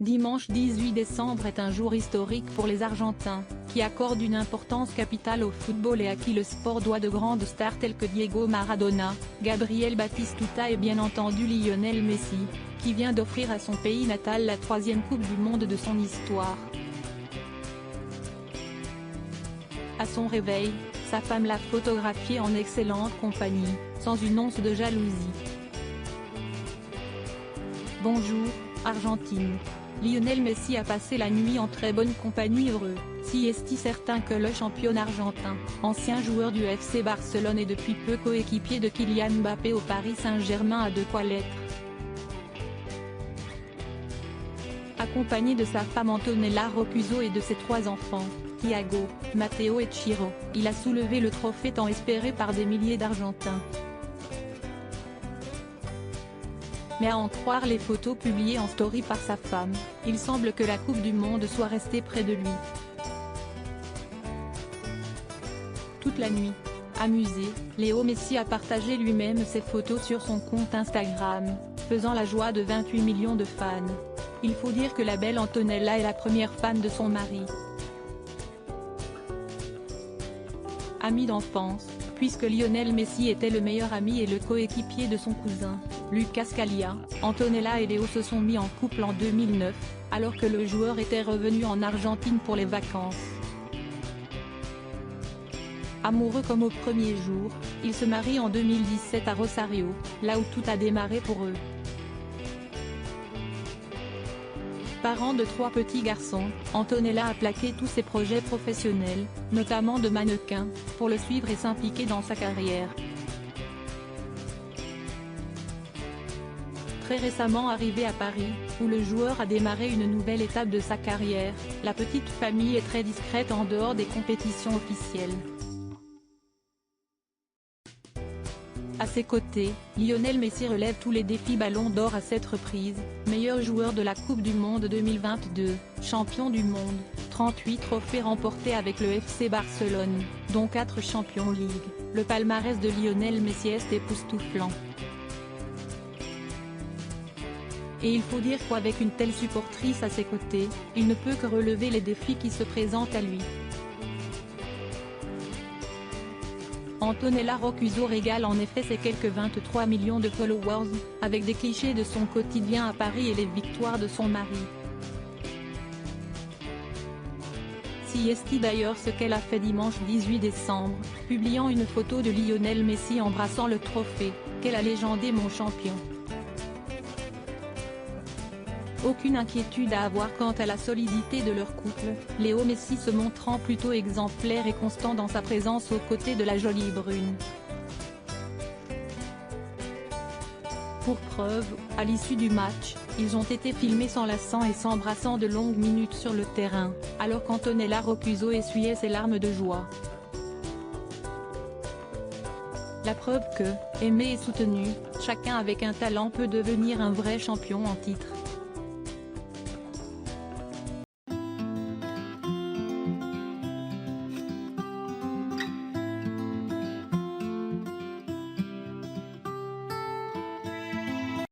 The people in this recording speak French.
Dimanche 18 décembre est un jour historique pour les Argentins, qui accordent une importance capitale au football et à qui le sport doit de grandes stars telles que Diego Maradona, Gabriel Batistuta et bien entendu Lionel Messi, qui vient d'offrir à son pays natal la 3e Coupe du Monde de son histoire. À son réveil, sa femme l'a photographié en excellente compagnie, sans une once de jalousie. Bonjour, Argentine. Lionel Messi a passé la nuit en très bonne compagnie heureux, si est certain que le champion argentin, ancien joueur du FC Barcelone et depuis peu coéquipier de Kylian Mbappé au Paris Saint-Germain a de quoi l'être. Accompagné de sa femme Antonella Roccuzzo et de ses 3 enfants, Thiago, Matteo et Ciro, il a soulevé le trophée tant espéré par des milliers d'Argentins. Mais à en croire les photos publiées en story par sa femme, il semble que la Coupe du Monde soit restée près de lui. Toute la nuit, amusé, Léo Messi a partagé lui-même ses photos sur son compte Instagram, faisant la joie de 28 millions de fans. Il faut dire que la belle Antonella est la première fan de son mari. Ami d'enfance, puisque Lionel Messi était le meilleur ami et le coéquipier de son cousin, Lucas Scalia, Antonella et Léo se sont mis en couple en 2009, alors que le joueur était revenu en Argentine pour les vacances. Amoureux comme au premier jour, ils se marient en 2017 à Rosario, là où tout a démarré pour eux. Parent de 3 petits garçons, Antonella a plaqué tous ses projets professionnels, notamment de mannequin, pour le suivre et s'impliquer dans sa carrière. Très récemment arrivé à Paris, où le joueur a démarré une nouvelle étape de sa carrière, la petite famille est très discrète en dehors des compétitions officielles. À ses côtés, Lionel Messi relève tous les défis Ballon d'Or à cette reprise, meilleur joueur de la Coupe du Monde 2022, champion du monde, 38 trophées remportés avec le FC Barcelone, dont 4 Champions League. Le palmarès de Lionel Messi est époustouflant. Et il faut dire qu'avec une telle supportrice à ses côtés, il ne peut que relever les défis qui se présentent à lui. Antonella Roccuzzo régale en effet ses quelques 23 millions de followers, avec des clichés de son quotidien à Paris et les victoires de son mari. Si est d'ailleurs ce qu'elle a fait dimanche 18 décembre, publiant une photo de Lionel Messi embrassant le trophée, qu'elle a légendé mon champion. Aucune inquiétude à avoir quant à la solidité de leur couple, Léo Messi se montrant plutôt exemplaire et constant dans sa présence aux côtés de la jolie brune. Pour preuve, à l'issue du match, ils ont été filmés s'enlaçant et s'embrassant de longues minutes sur le terrain, alors qu'Antonella Roccuzzo essuyait ses larmes de joie. La preuve que, aimé et soutenu, chacun avec un talent peut devenir un vrai champion en titre.